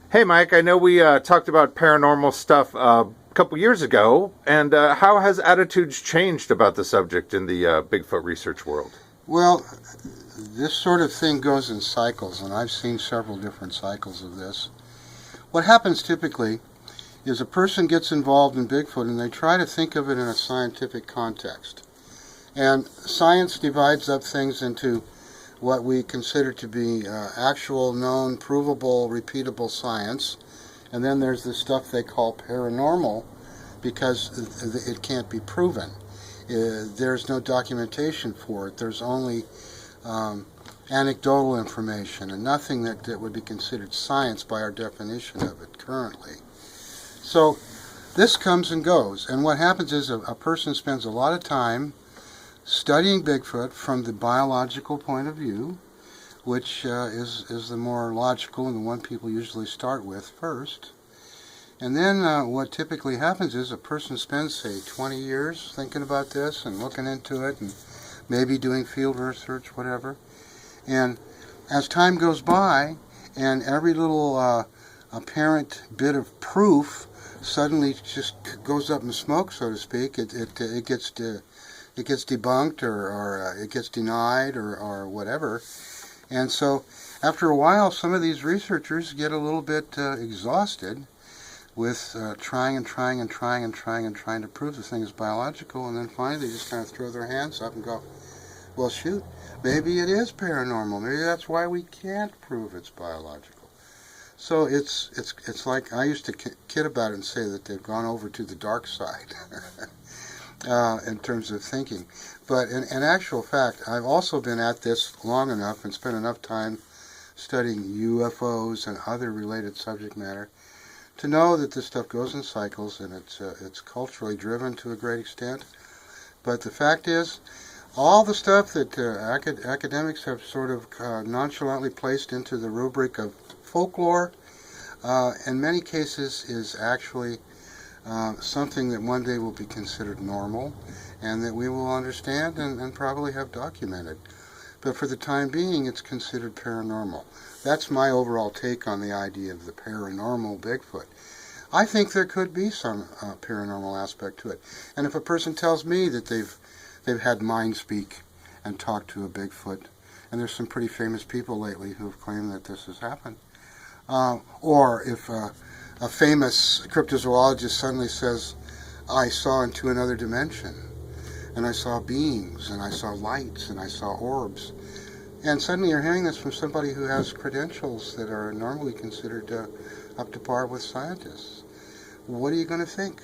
Hey, Mike, I know we talked about paranormal stuff a couple years ago, and how has attitudes changed about the subject in the Bigfoot research world? Well, this sort of thing goes in cycles, and I've seen several different cycles of this. What happens typically is a person gets involved in Bigfoot and they try to think of it in a scientific context. And science divides up things into what we consider to be actual, known, provable, repeatable science. And then there's the stuff they call paranormal because it can't be proven. There's no documentation for it. There's only um, anecdotal information and nothing that would be considered science by our definition of it currently. So this comes and goes. And what happens is a person spends a lot of time studying Bigfoot from the biological point of view, which is the more logical and the one people usually start with first. And then what typically happens is a person spends, say, 20 years thinking about this and looking into it and maybe doing field research, whatever. And as time goes by and every little apparent bit of proof suddenly just goes up in smoke, so to speak, it gets debunked or it gets denied or whatever. And so after a while, some of these researchers get a little bit exhausted with trying to prove the thing is biological, and then finally they just kind of throw their hands up and go, well, shoot, maybe it is paranormal. Maybe that's why we can't prove it's biological. So it's like I used to kid about it and say that they've gone over to the dark side in terms of thinking. But in actual fact, I've also been at this long enough and spent enough time studying UFOs and other related subject matter to know that this stuff goes in cycles, and it's culturally driven to a great extent. But the fact is, all the stuff that academics have sort of nonchalantly placed into the rubric of folklore, in many cases is actually something that one day will be considered normal and that we will understand and probably have documented. But for the time being, it's considered paranormal. That's my overall take on the idea of the paranormal Bigfoot. I think there could be some paranormal aspect to it. And if a person tells me that they've had mind speak and talked to a Bigfoot, and there's some pretty famous people lately who have claimed that this has happened, or if a famous cryptozoologist suddenly says, I saw into another dimension, and I saw beings, and I saw lights, and I saw orbs. And suddenly you're hearing this from somebody who has credentials that are normally considered up to par with scientists. What are you going to think?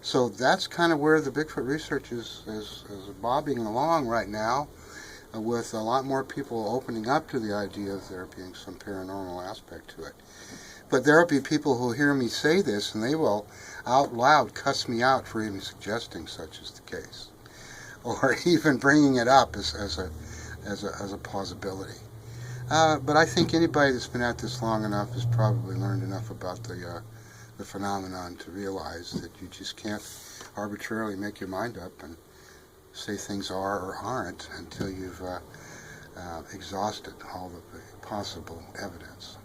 So that's kind of where the Bigfoot research is bobbing along right now, with a lot more people opening up to the idea of there being some paranormal aspect to it. But there will be people who hear me say this, and they will out loud cuss me out for even suggesting such is the case, or even bringing it up as a possibility. But I think anybody that's been at this long enough has probably learned enough about the phenomenon to realize that you just can't arbitrarily make your mind up and say things are or aren't until you've exhausted all of the possible evidence.